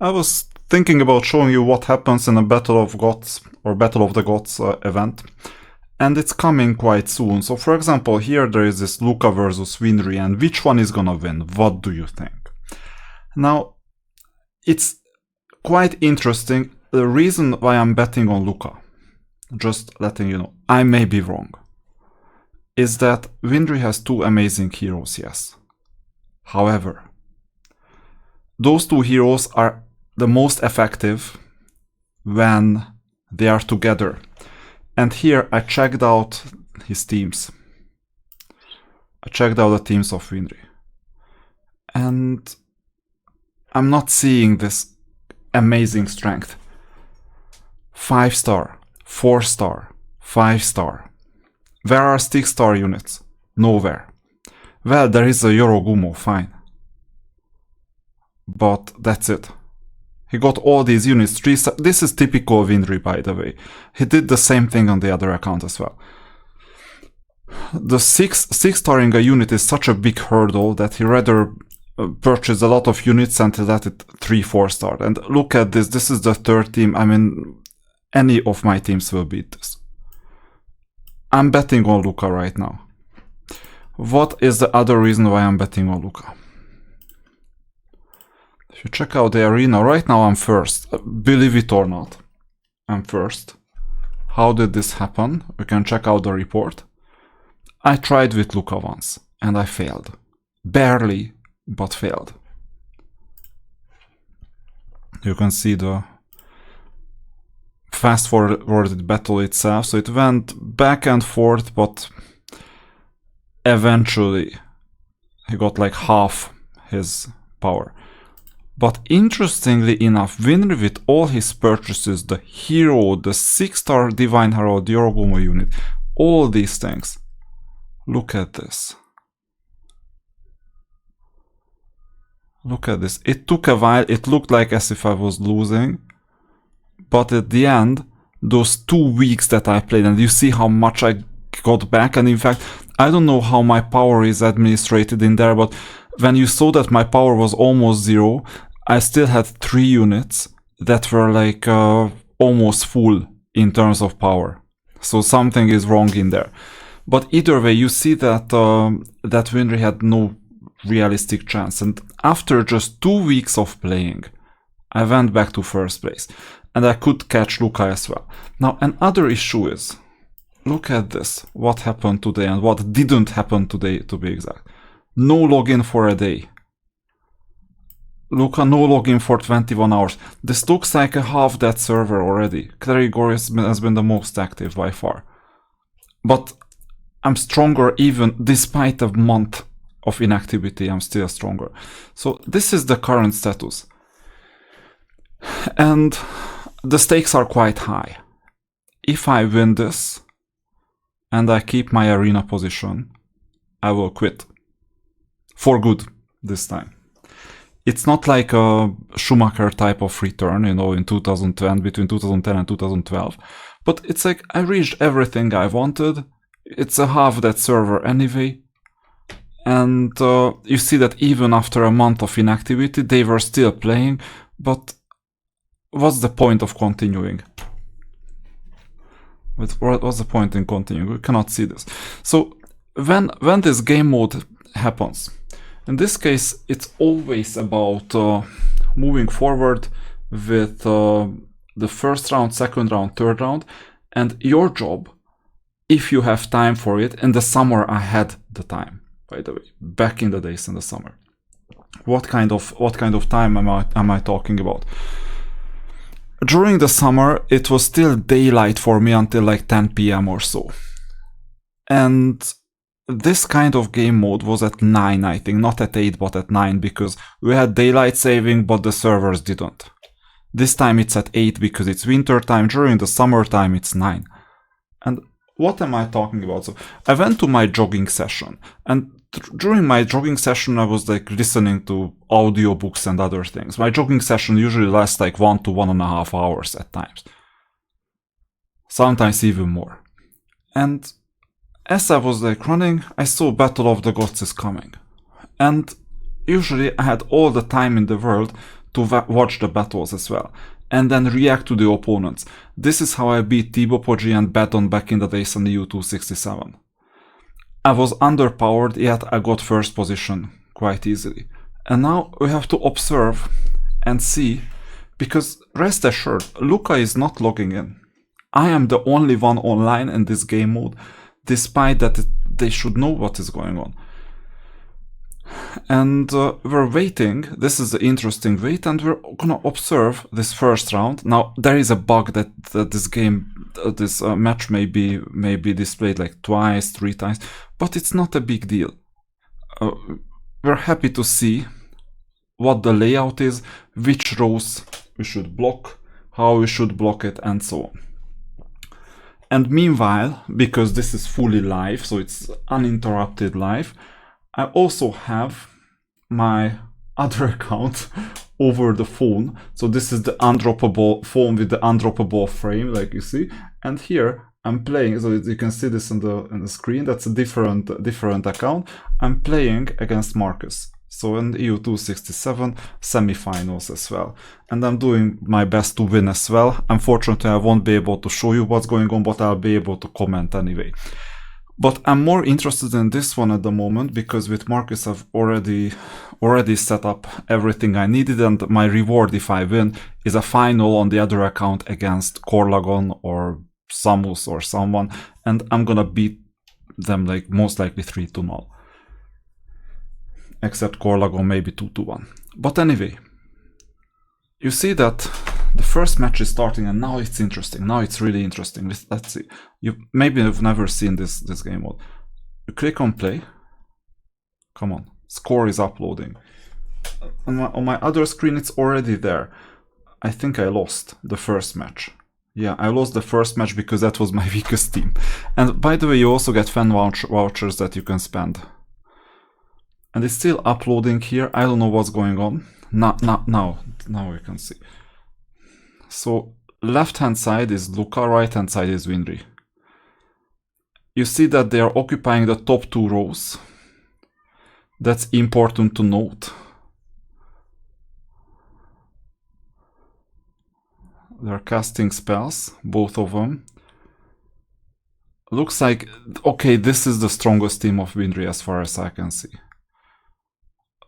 I was thinking about showing you what happens in a Battle of Gods or Battle of the Gods event, and it's coming quite soon. So for example, here there is this Luca versus Winry, and which one is gonna win? What do you think? Now, it's quite interesting. The reason why I'm betting on Luca, just letting you know, I may be wrong, is that Winry has two amazing heroes, yes. However, those two heroes are the most effective when they are together. And here I checked out his teams. I checked out the teams of Winry. And I'm not seeing this amazing strength. 5-star, 4-star, 5-star. Where are 6-star units? Nowhere. Well, there is a Yorogumo, fine. But that's it. He got all these units. This is typical of Winry, by the way. He did the same thing on the other account as well. The 6-starring a unit is such a big hurdle that he rather purchased a lot of units and let it 3-4-star. And look at this. This is the third team. I mean, any of my teams will beat this. I'm betting on Luca right now. What is the other reason why I'm betting on Luca? If you check out the arena, right now I'm first. Believe it or not, I'm first. How did this happen? You can check out the report. I tried with Luca once, and I failed. Barely, but failed. You can see the fast-forwarded battle itself. So it went back and forth, but eventually he got like half his power. But interestingly enough, Winry with all his purchases, the hero, the 6-star Divine Herald, the Yorogumo unit, all these things. Look at this. Look at this. It took a while. It looked like as if I was losing. But at the end, those 2 weeks that I played, and you see how much I got back. And in fact, I don't know how my power is administrated in there, but when you saw that my power was almost 0, I still had 3 units that were like almost full in terms of power. So something is wrong in there. But either way, you see that that Winry had no realistic chance. And after just 2 weeks of playing, I went back to first place. And I could catch Luca as well. Now, another issue is, look at this. What happened today and what didn't happen today, to be exact. No login for a day. Luca, no login for 21 hours. This looks like a half-dead server already. Clerigor has been the most active by far. But I'm stronger even despite a month of inactivity. I'm still stronger. So this is the current status. And the stakes are quite high. If I win this and I keep my arena position, I will quit. For good this time. It's not like a Schumacher type of return, you know, in 2010, between 2010 and 2012. But it's like I reached everything I wanted. It's a half-dead server anyway. And you see that even after a month of inactivity, they were still playing. But what's the point of continuing? What's the point in continuing? We cannot see this. So when this game mode happens, in this case, it's always about moving forward with the first round, second round, third round, and your job, if you have time for it. In the summer, I had the time, by the way, back in the days in the summer. What kind of time am I talking about? During the summer, it was still daylight for me until like 10 p.m. or so. And this kind of game mode was at 9, I think, not at 8, but at 9, because we had daylight saving, but the servers didn't. This time it's at 8 because it's winter time. During the summertime, it's 9. And what am I talking about? So I went to my jogging session, and during my jogging session, I was like listening to audiobooks and other things. My jogging session usually lasts like 1 to 1.5 hours at times. Sometimes even more. And as I was like running, I saw Battle of the Gods is coming. And usually I had all the time in the world to watch the battles as well, and then react to the opponents. This is how I beat Thibaut Poggi and Baton back in the days on the U267. I was underpowered, yet I got first position quite easily. And now we have to observe and see, because rest assured, Luca is not logging in. I am the only one online in this game mode, despite that they should know what is going on. And we're waiting. This is the interesting wait, and we're gonna observe this first round. Now there is a bug that this game, this match may be displayed like twice, 3 times, but it's not a big deal. We're happy to see what the layout is, which rows we should block, how we should block it, and so on. And meanwhile, because this is fully live, so it's uninterrupted live, I also have my other account over the phone. So this is the undroppable phone with the undroppable frame, like you see. And here I'm playing, so you can see this on the screen. That's a different account. I'm playing against Marcus. So in the EU267 semi-finals as well. And I'm doing my best to win as well. Unfortunately, I won't be able to show you what's going on, but I'll be able to comment anyway. But I'm more interested in this one at the moment, because with Marcus I've already set up everything I needed, and my reward if I win is a final on the other account against Corlagon or Samus or someone, and I'm gonna beat them like most likely 3-0. Except Corlagon maybe 2-1. But anyway, you see that the first match is starting, and now it's interesting. Now it's really interesting. Let's see. You maybe have never seen this game mode. You click on play. Come on, score is uploading. On my other screen, it's already there. I think I lost the first match. Yeah, I lost the first match because that was my weakest team. And by the way, you also get fan vouchers that you can spend. And it's still uploading here. I don't know what's going on. Now we can see. So left hand side is Luca, right hand side is Winry. You see that they are occupying the top 2 rows. That's important to note. They're casting spells, both of them. Looks like, okay, this is the strongest team of Winry as far as I can see.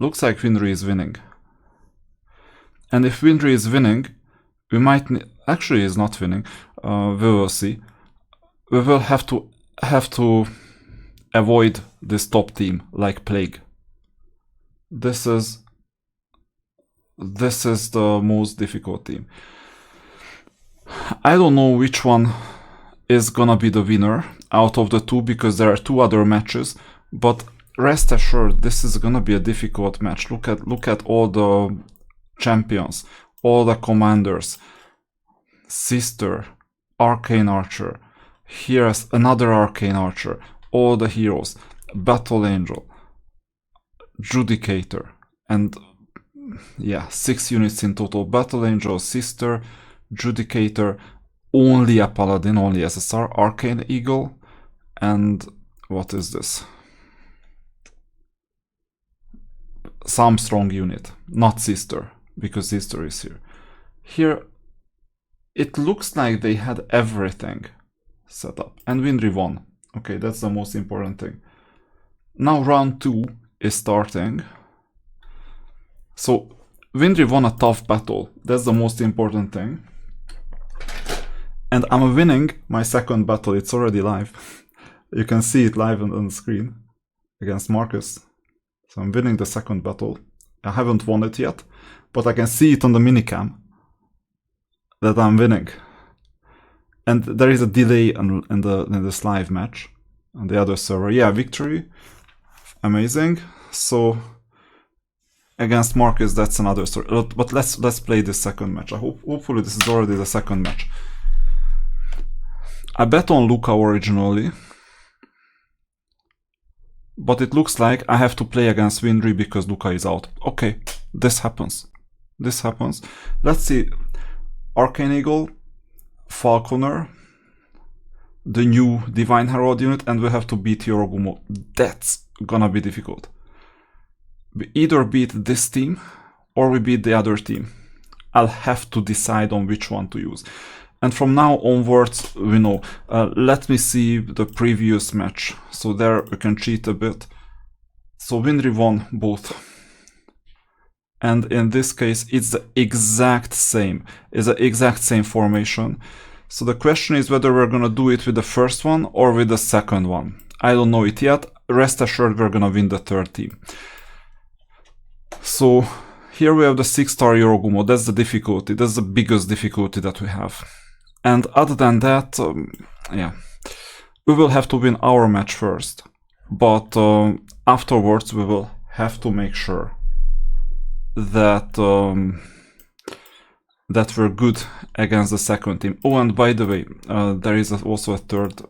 Looks like Winry is winning. And if Winry is winning, we might actually is not winning. We will see. We will have to avoid this top team like plague. This is the most difficult team. I don't know which one is gonna be the winner out of the 2, because there are 2 other matches, but rest assured this is gonna be a difficult match. Look at all the champions, all the commanders. Sister, Arcane Archer, here's another Arcane Archer, all the heroes, Battle Angel, Judicator, and yeah, 6 units in total. Battle Angel, Sister, Judicator, only a Paladin, only SSR, Arcane Eagle, and what is this? Some strong unit, not Sister, because Sister is here. Here, it looks like they had everything set up, and Winry won. Okay, that's the most important thing. Now round 2 is starting. So Winry won a tough battle. That's the most important thing. And I'm winning my second battle. It's already live. You can see it live on the screen against Marcus. So I'm winning the second battle. I haven't won it yet, but I can see it on the minicam that I'm winning. And there is a delay in this live match on the other server. Yeah, victory. Amazing. So against Marcus, that's another story. But let's play this second match. Hopefully this is already the second match. I bet on Luca originally, but it looks like I have to play against Winry because Luca is out. Okay, this happens. This happens. Let's see. Arcane Eagle, Falconer, the new Divine Herald unit, and we have to beat Yorogumo. That's gonna be difficult. We either beat this team or we beat the other team. I'll have to decide on which one to use. And from now onwards, we know. Let me see the previous match. So there we can cheat a bit. So Winry won both. And in this case, it's the exact same. It's the exact same formation. So the question is whether we're gonna do it with the first one or with the second one. I don't know it yet. Rest assured we're gonna win the third team. So here we have the 6-star Yorogumo. That's the difficulty. That's the biggest difficulty that we have. And other than that, yeah, we will have to win our match first. But afterwards, we will have to make sure that that we're good against the second team. Oh, and by the way, there is also a third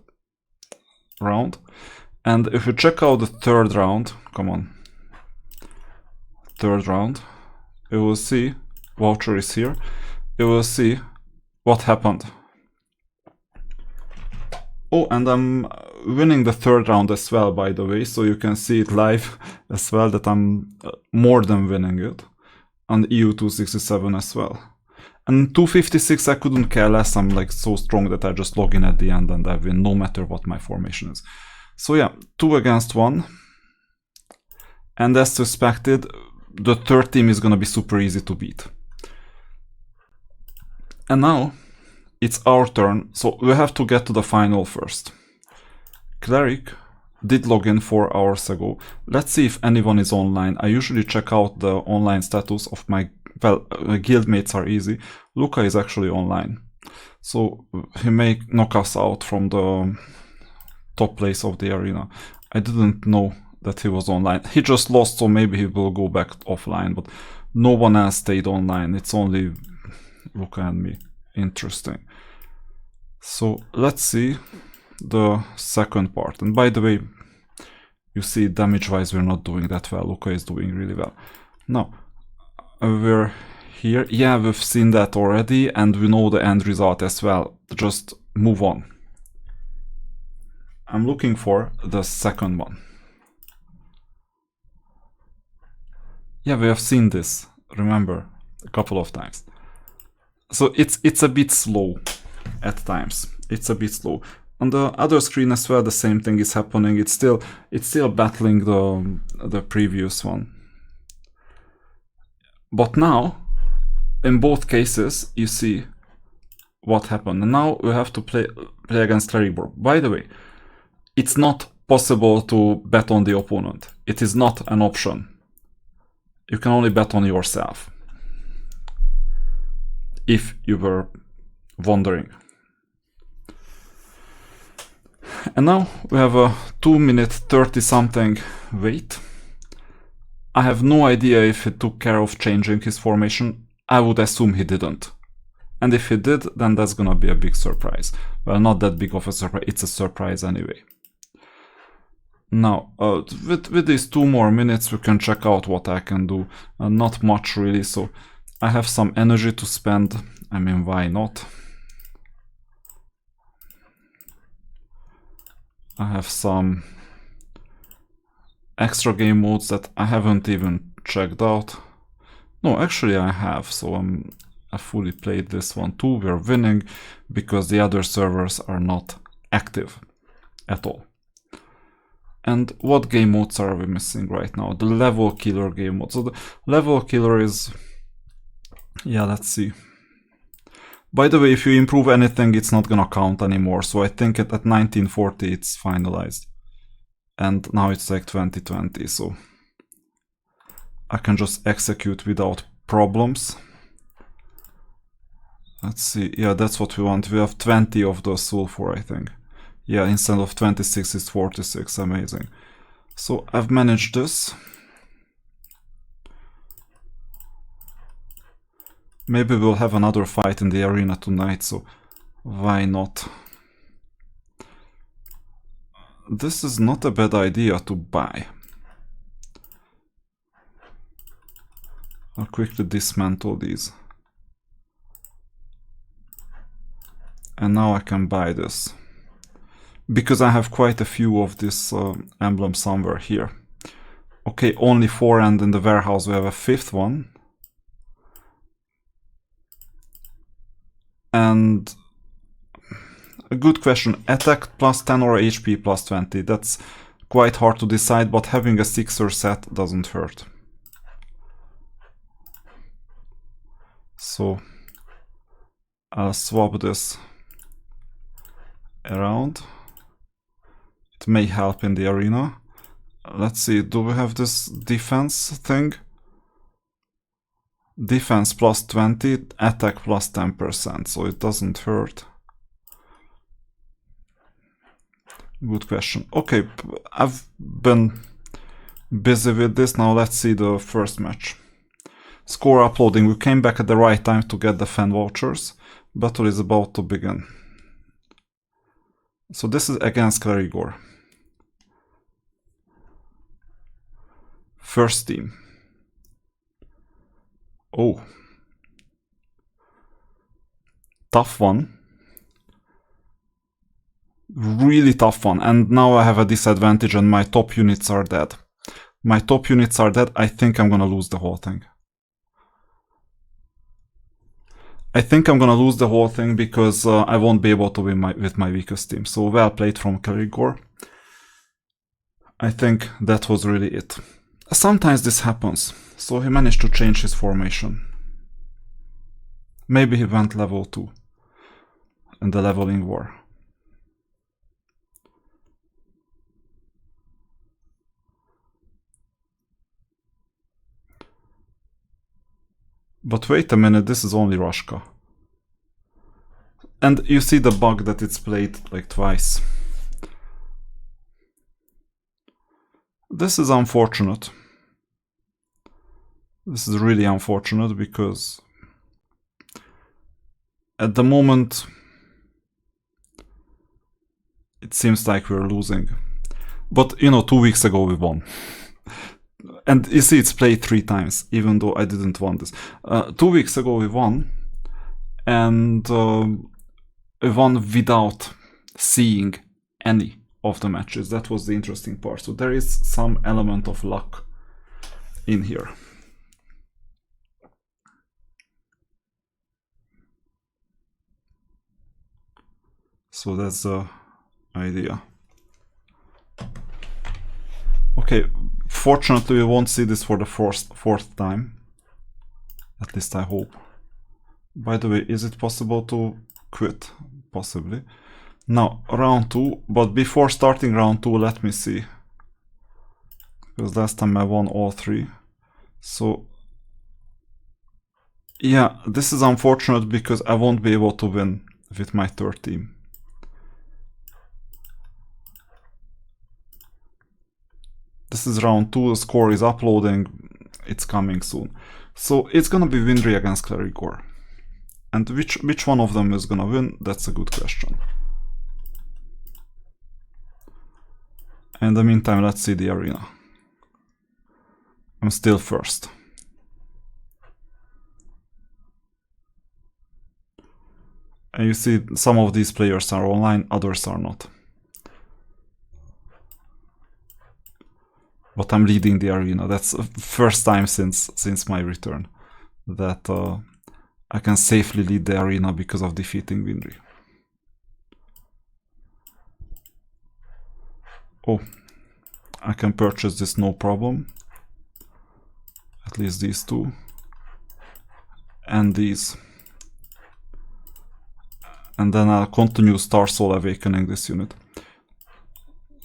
round. And if you check out the third round, come on, third round, you will see, voucher is here, you will see what happened. Oh, and I'm winning the third round as well, by the way, so you can see it live as well, that I'm more than winning it. And EU 267 as well. And 256 I couldn't care less, I'm like so strong that I just log in at the end and I win, no matter what my formation is. So yeah, 2 against 1. And as suspected, the third team is gonna be super easy to beat. And now, it's our turn, so we have to get to the final first. Cleric did log in 4 hours ago. Let's see if anyone is online. I usually check out the online status of my, well, guildmates are easy. Luca is actually online. So he may knock us out from the top place of the arena. I didn't know that he was online. He just lost, so maybe he will go back offline, but no one else stayed online. It's only Luca and me. Interesting. So let's see the second part. And by the way, you see damage wise we're not doing that well. Luca is doing really well. Now we're here. Yeah, we've seen that already and we know the end result as well. Just move on. I'm looking for the second one. Yeah, we have seen this, remember, a couple of times. So it's a bit slow at times. It's a bit slow. On the other screen as well, the same thing is happening. It's still battling the previous one. But now, in both cases, you see what happened. And now we have to play against Claribor. By the way, it's not possible to bet on the opponent. It is not an option. You can only bet on yourself. If you were wondering. And now we have a 2-minute 30-something wait. I have no idea if he took care of changing his formation. I would assume he didn't. And if he did, then that's gonna be a big surprise. Well, not that big of a surprise, it's a surprise anyway. Now, with these 2 more minutes, we can check out what I can do. Not much really, so I have some energy to spend. I mean, why not? I have some extra game modes that I haven't even checked out. No, actually I have, so I fully played this one too. We're winning because the other servers are not active at all. And what game modes are we missing right now? The level killer game mode. So the level killer is... yeah, let's see. By the way, if you improve anything, it's not gonna count anymore. So I think at 1940 it's finalized. And now it's like 2020, so I can just execute without problems. Let's see, yeah, that's what we want. We have 20 of the sulfur, I think. Yeah, instead of 26, it's 46, amazing. So I've managed this. Maybe we'll have another fight in the arena tonight, so why not? This is not a bad idea to buy. I'll quickly dismantle these. And now I can buy this. Because I have quite a few of this emblem somewhere here. Okay, only 4, and in the warehouse we have a 5th one. And a good question, attack plus 10 or HP plus 20? That's quite hard to decide, but having a 6er set doesn't hurt. So I'll swap this around. It may help in the arena. Let's see, do we have this defense thing? Defense plus 20, attack plus 10%, so it doesn't hurt. Good question. Okay, I've been busy with this. Now let's see the first match. Score uploading. We came back at the right time to get the fan vouchers. Battle is about to begin. So this is against Clerigor. First team. Oh. Tough one. Really tough one. And now I have a disadvantage and my top units are dead. My top units are dead. I think I'm gonna lose the whole thing. I think I'm gonna lose the whole thing because I won't be able to win with my weakest team. So well played from Clerigor. I think that was really it. Sometimes this happens. So he managed to change his formation. Maybe he went level 2 in the leveling war. But wait a minute, this is only Rashka. And you see the bug that it's played like twice. This is unfortunate. This is really unfortunate because at the moment it seems like we're losing. But you know, 2 weeks ago we won. And you see it's played 3 times, even though I didn't want this. 2 weeks ago we won, and we won without seeing any of the matches. That was the interesting part. So there is some element of luck in here. So that's the idea. Okay, fortunately we won't see this for the fourth time. At least I hope. By the way, is it possible to quit? Possibly. Now, round 2, but before starting round 2, let me see. Because last time I won all 3. So, yeah, this is unfortunate because I won't be able to win with my third team. This is round 2, the score is uploading, it's coming soon. So it's gonna be Windry against Clerigor. And which one of them is gonna win? That's a good question. In the meantime, let's see the arena. I'm still first. And you see some of these players are online, others are not. But I'm leading the arena. That's the first time since my return that I can safely lead the arena because of defeating Windry. Oh, I can purchase this no problem. At least these 2. And these. And then I'll continue Star Soul Awakening this unit.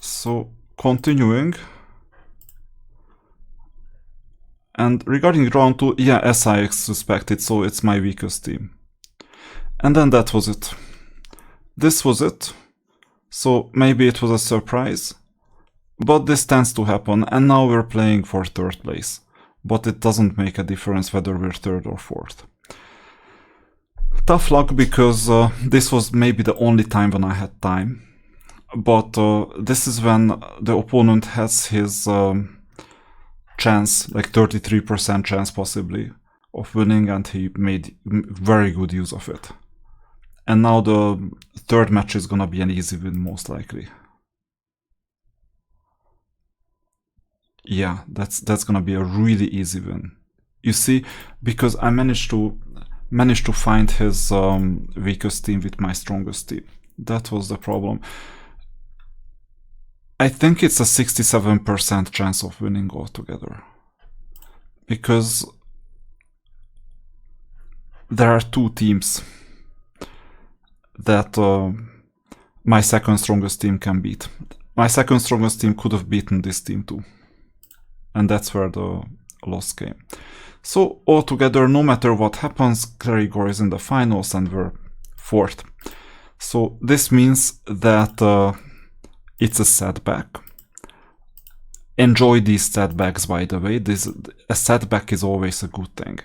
So, continuing. And regarding round 2, yeah, as I suspected, so it's my weakest team. And then that was it. This was it. So maybe it was a surprise. But this tends to happen, and now we're playing for 3rd place. But it doesn't make a difference whether we're 3rd or 4th. Tough luck because this was maybe the only time when I had time. But this is when the opponent has his chance, like 33% chance possibly, of winning, and he made very good use of it. And now the 3rd match is gonna be an easy win, most likely. Yeah, that's gonna be a really easy win. You see, because I managed to managed to find his weakest team with my strongest team. That was the problem. I think it's a 67% chance of winning altogether, because there are two teams that my second strongest team can beat. My second strongest team could have beaten this team too, and that's where the loss came. So altogether, no matter what happens, Klerigor is in the finals and we're fourth. So this means that it's a setback. Enjoy these setbacks, by the way. A setback is always a good thing,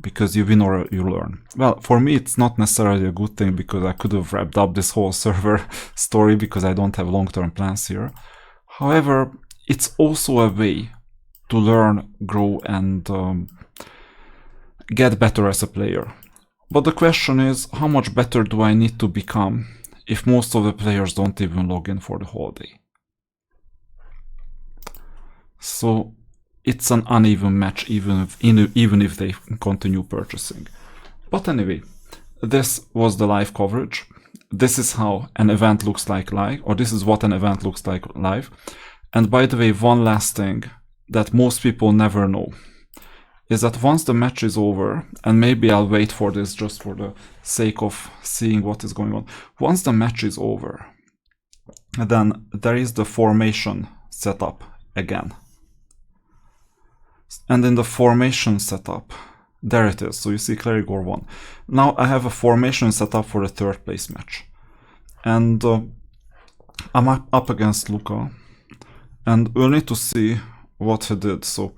because you win or you learn. Well, for me it's not necessarily a good thing, because I could have wrapped up this whole server story, because I don't have long-term plans here. However, it's also a way to learn, grow, and get better as a player. But the question is, how much better do I need to become if most of the players don't even log in for the whole day? So it's an uneven match, even if they continue purchasing. But anyway, this was the live coverage. This is how an event looks like live, or this is what an event looks like live. And by the way, one last thing that most people never know is that once the match is over, and maybe I'll wait for this just for the sake of seeing what is going on. Once the match is over, then there is the formation setup again. And in the formation setup, there it is. So you see Klerigor won. Now I have a formation setup for the third place match. And I'm up against Luca. And we'll need to see what he did. So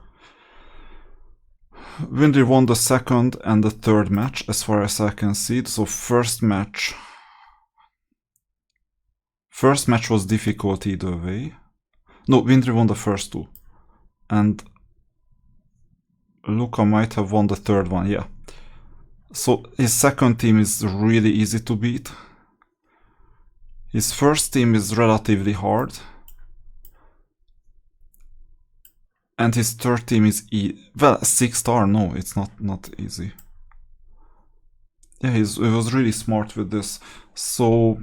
Windry won the second and the third match, as far as I can see. So first match was difficult either way. No, Windry won the first two. And Luca might have won the third one, yeah. So his second team is really easy to beat. His first team is relatively hard. And his third team is well, 6-star, no, it's not easy. Yeah, he was really smart with this. So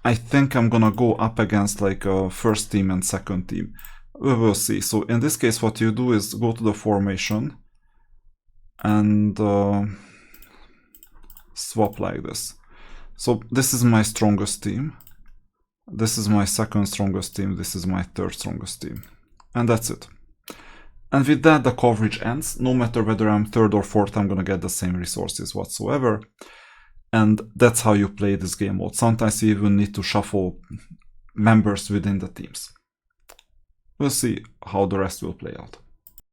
I think I'm gonna go up against like a first team and second team. We will see. So in this case, what you do is go to the formation and swap like this. So this is my strongest team. This is my second strongest team. This is my third strongest team. And that's it. And with that, the coverage ends. No matter whether I'm third or fourth, I'm gonna get the same resources whatsoever. And that's how you play this game mode. Sometimes you even need to shuffle members within the teams. We'll see how the rest will play out.